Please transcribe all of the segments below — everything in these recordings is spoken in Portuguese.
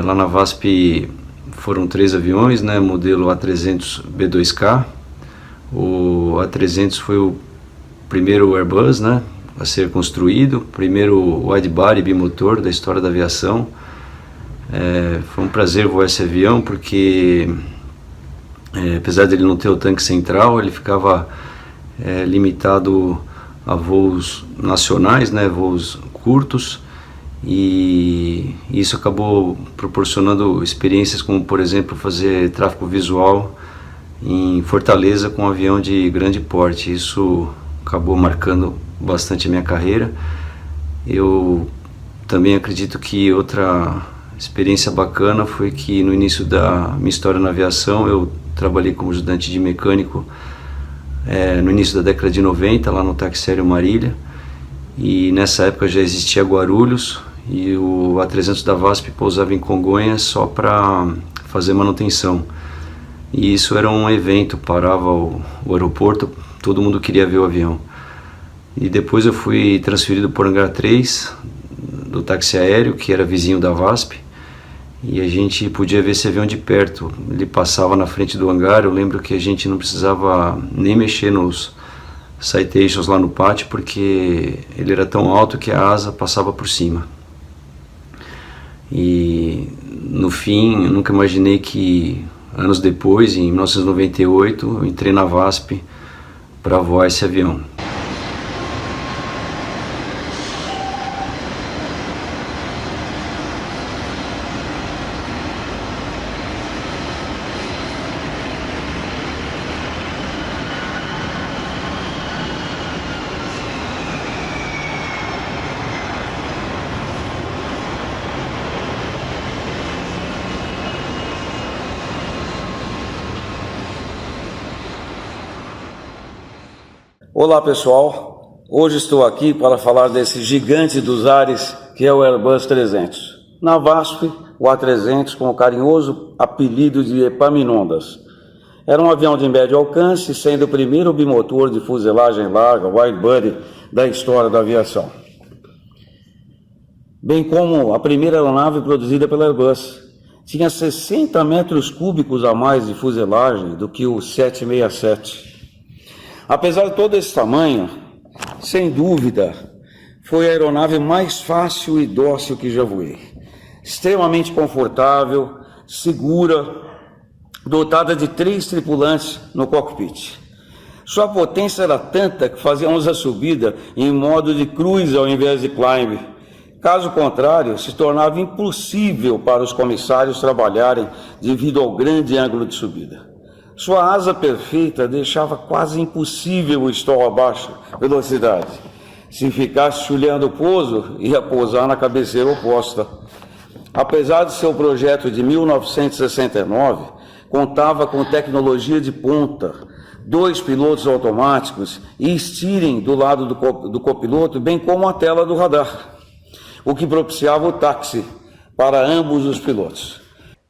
Lá na VASP foram 3 aviões, né? Modelo A300B2K. O A300 foi o primeiro Airbus, né, a ser construído, primeiro wide-body bimotor da história da aviação. Foi um prazer voar esse avião, porque apesar de ele não ter o tanque central, ele ficava limitado a voos nacionais, né, voos curtos, e isso acabou proporcionando experiências como, por exemplo, fazer tráfego visual em Fortaleza com um avião de grande porte. Isso acabou marcando bastante a minha carreira. Eu também acredito que outra experiência bacana foi que no início da minha história na aviação eu trabalhei como ajudante de mecânico no início da década de 90 lá no Táxi Aéreo Marília, e nessa época já existia Guarulhos e o A300 da VASP pousava em Congonhas só para fazer manutenção. E isso era um evento, parava o aeroporto, todo mundo queria ver o avião. E depois eu fui transferido para o hangar 3 do táxi aéreo, que era vizinho da VASP, e a gente podia ver esse avião de perto. Ele passava na frente do hangar. Eu lembro que a gente não precisava nem mexer nos citations lá no pátio, porque ele era tão alto que a asa passava por cima. E no fim, eu nunca imaginei que anos depois, em 1998, eu entrei na VASP para voar esse avião. Olá pessoal, hoje estou aqui para falar desse gigante dos ares que é o Airbus 300. Na VASP, o A300 com o carinhoso apelido de Epaminondas. Era um avião de médio alcance, sendo o primeiro bimotor de fuselagem larga, wide-body, da história da aviação. Bem como a primeira aeronave produzida pela Airbus. Tinha 60 metros cúbicos a mais de fuselagem do que o 767. Apesar de todo esse tamanho, sem dúvida, foi a aeronave mais fácil e dócil que já voei. Extremamente confortável, segura, dotada de 3 tripulantes no cockpit. Sua potência era tanta que fazíamos a subida em modo de cruise ao invés de climb. Caso contrário, se tornava impossível para os comissários trabalharem devido ao grande ângulo de subida. Sua asa perfeita deixava quase impossível o stall a baixa velocidade. Se ficasse olhando o pouso, ia pousar na cabeceira oposta. Apesar de seu projeto de 1969, contava com tecnologia de ponta, 2 pilotos automáticos e steering do lado do copiloto, bem como a tela do radar, o que propiciava o táxi para ambos os pilotos.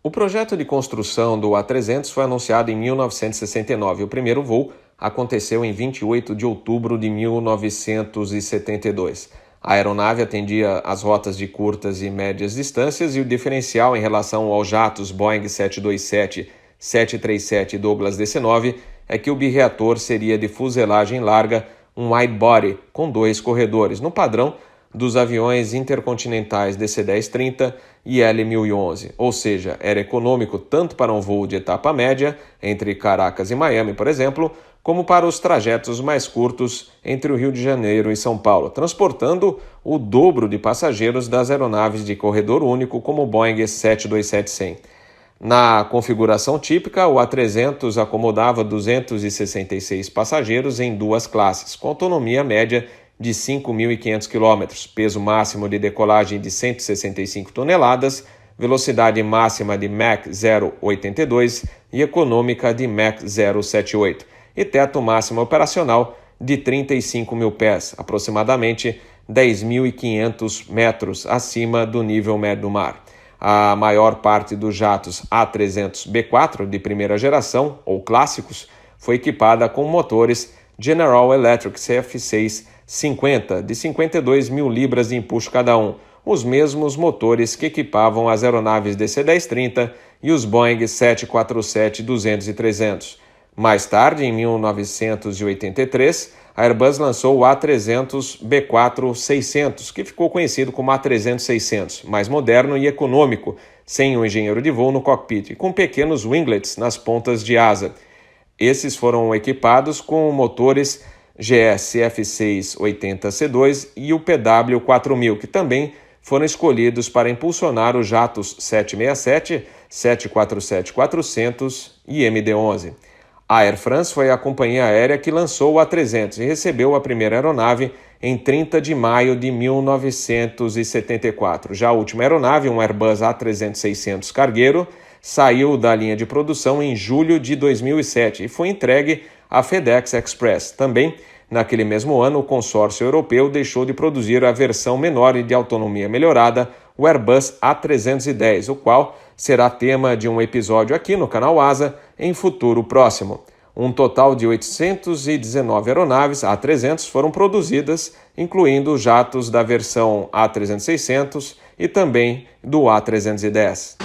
O projeto de construção do A300 foi anunciado em 1969 e o primeiro voo aconteceu em 28 de outubro de 1972. A aeronave atendia as rotas de curtas e médias distâncias e o diferencial em relação aos jatos Boeing 727, 737 e Douglas DC-9 é que o birreator seria de fuselagem larga, um wide-body com 2 corredores, no padrão dos aviões intercontinentais DC-10-30 e L-1011, ou seja, era econômico tanto para um voo de etapa média, entre Caracas e Miami, por exemplo, como para os trajetos mais curtos entre o Rio de Janeiro e São Paulo, transportando o dobro de passageiros das aeronaves de corredor único como o Boeing 727-100. Na configuração típica, o A300 acomodava 266 passageiros em 2 classes, com autonomia média de 5.500 km, peso máximo de decolagem de 165 toneladas, velocidade máxima de Mach 0,82 e econômica de Mach 0,78, e teto máximo operacional de 35 mil pés, aproximadamente 10.500 metros acima do nível médio do mar. A maior parte dos jatos A300B4 de primeira geração, ou clássicos, foi equipada com motores General Electric CF6-50 de 52 mil libras de empuxo cada um, os mesmos motores que equipavam as aeronaves DC-1030 e os Boeing 747-200 e 300. Mais tarde, em 1983, a Airbus lançou o A300-B4-600, que ficou conhecido como A300-600, mais moderno e econômico, sem um engenheiro de voo no cockpit, com pequenos winglets nas pontas de asa. Esses foram equipados com motores GSF680C2 e o PW4000, que também foram escolhidos para impulsionar os jatos 767, 747-400 e MD-11. A Air France foi a companhia aérea que lançou o A300 e recebeu a primeira aeronave em 30 de maio de 1974. Já a última aeronave, um Airbus A300-600 cargueiro, saiu da linha de produção em julho de 2007 e foi entregue à FedEx Express. Também, naquele mesmo ano, o consórcio europeu deixou de produzir a versão menor e de autonomia melhorada, o Airbus A310, o qual será tema de um episódio aqui no canal Asa em futuro próximo. Um total de 819 aeronaves A300 foram produzidas, incluindo jatos da versão A300-600 e também do A310.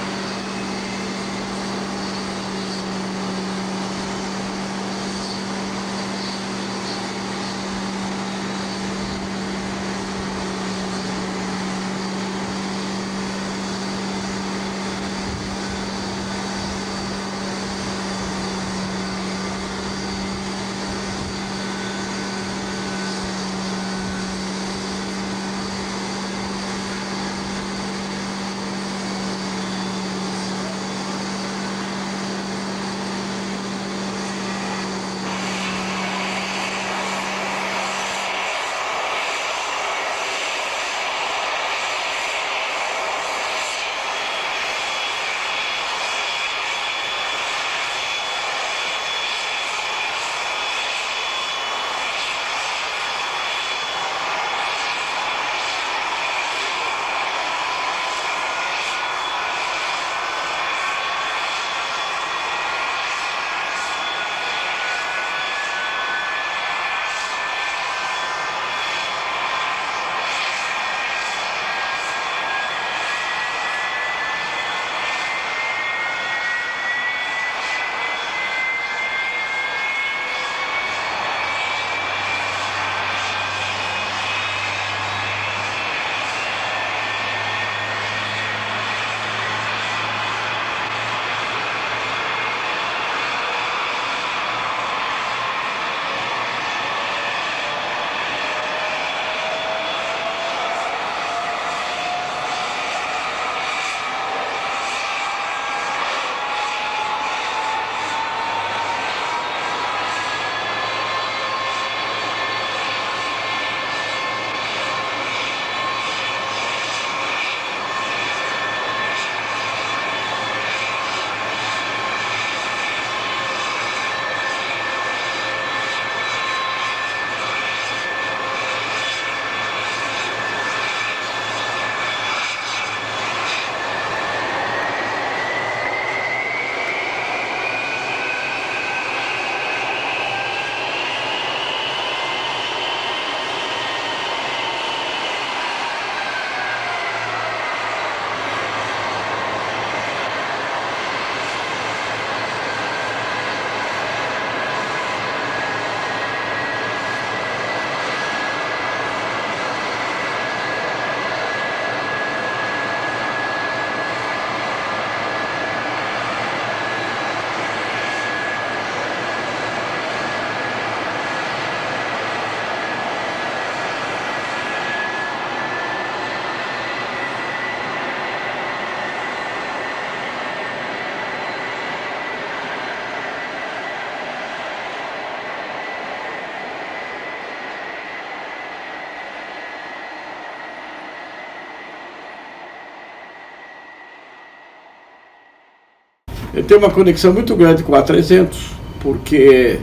Ele tem uma conexão muito grande com o A300, porque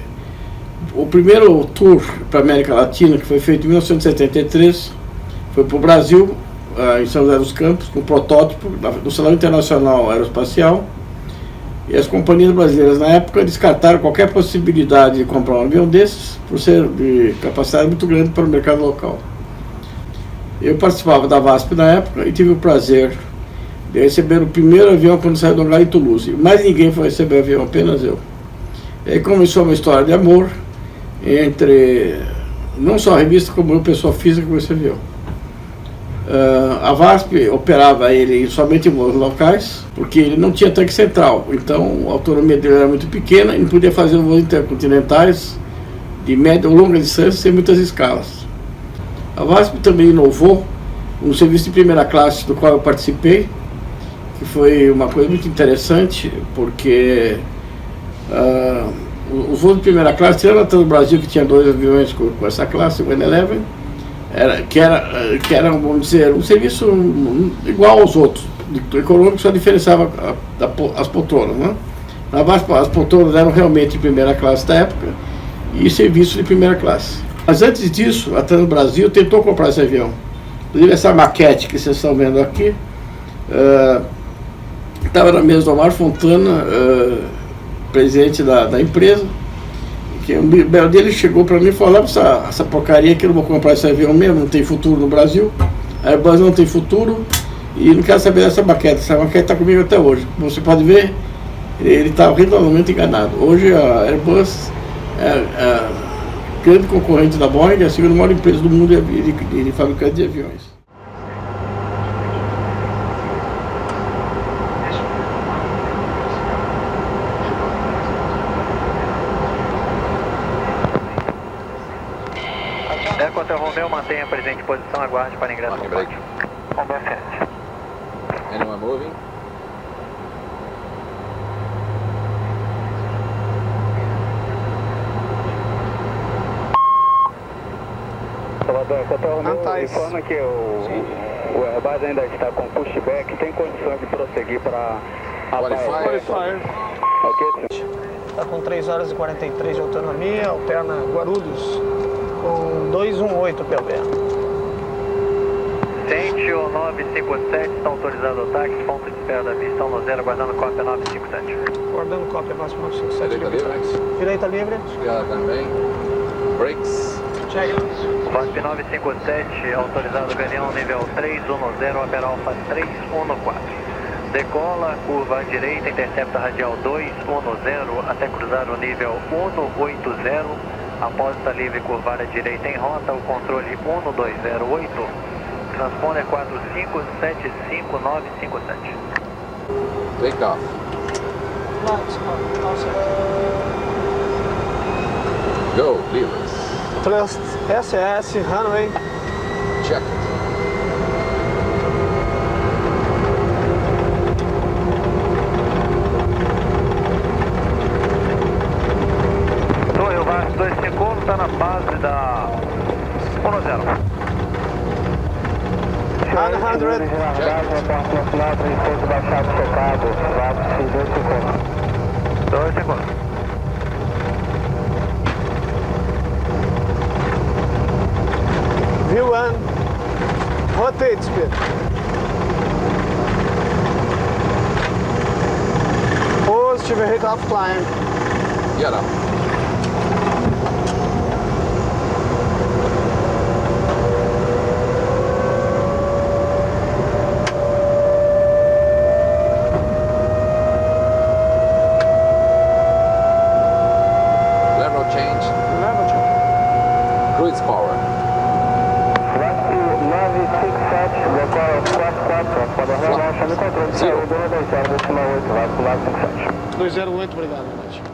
o primeiro tour para a América Latina, que foi feito em 1973, foi para o Brasil, em São José dos Campos, com um protótipo do Salão Internacional Aeroespacial. E as companhias brasileiras na época descartaram qualquer possibilidade de comprar um avião desses, por ser de capacidade muito grande para o mercado local. Eu participava da VASP na época e tive o prazer de receber o primeiro avião quando saiu do hangar em Toulouse. Mais ninguém foi receber o avião, apenas eu. E aí começou uma história de amor entre não só a revista, como eu, pessoa física, com esse avião. A VASP operava ele somente em voos locais, porque ele não tinha tanque central, então a autonomia dele era muito pequena e não podia fazer voos intercontinentais de média ou longa distância sem muitas escalas. A VASP também inovou um serviço de primeira classe do qual eu participei, que foi uma coisa muito interessante, porque os voos de primeira classe, tirando a TAM Brasil, que tinha 2 aviões com essa classe, o N11, que era, vamos dizer, um serviço igual aos outros, econômico, só diferenciava as poltronas, né? Na VASP, as poltronas eram realmente de primeira classe da época e serviço de primeira classe. Mas antes disso, a TAM Brasil tentou comprar esse avião. Inclusive essa maquete que vocês estão vendo aqui, estava na mesa do Omar Fontana, presidente da empresa, que um belo dia ele chegou para mim e falou: essa porcaria que eu não vou comprar esse avião mesmo, não tem futuro no Brasil, a Airbus não tem futuro e não quero saber dessa maquete. Essa maquete está comigo até hoje. Como você pode ver, ele está horrivelmente enganado. Hoje a Airbus é a grande concorrente da Boeing, é a segunda maior empresa do mundo de fabricante de aviões. Hotel Romeo, mantenha presente posição, aguarde para ingresso no pátio. Romeo 7. Anyone moving? Salvador, Hotel Romeo informa que o Airbus ainda está com pushback, tem condições de prosseguir para a Qualifier. Ok? Está com 3 horas e 43 de autonomia, alterna Guarulhos com 218 PB. Tente o 957, está autorizado o táxi, ponto de espera da pista, 10, aguardando cópia 957. Aguardando cópia, máximo 957. Direita livre. Direita livre. Esquerda também. Brakes. Check. VASP 957, autorizado Galeão, nível 310, Opera Alfa 314. Decola, curva à direita, intercepta radial 210, até cruzar o nível 180. Após estar livre, curvar à direita em rota, o controle 1208, transponder 4575957. Take off. Go, leavers. Trust SS, runway. Check it. O VASP 251 está na base da 10. 251. View 1. Rotate speed. Positive rate of climb. Get up. Level change. Level check. Cruise power. VASP 967, decola 44, pode arrumar o chão de controle, saiu 2 0, 8, VASP 957. 208, obrigado, Nath.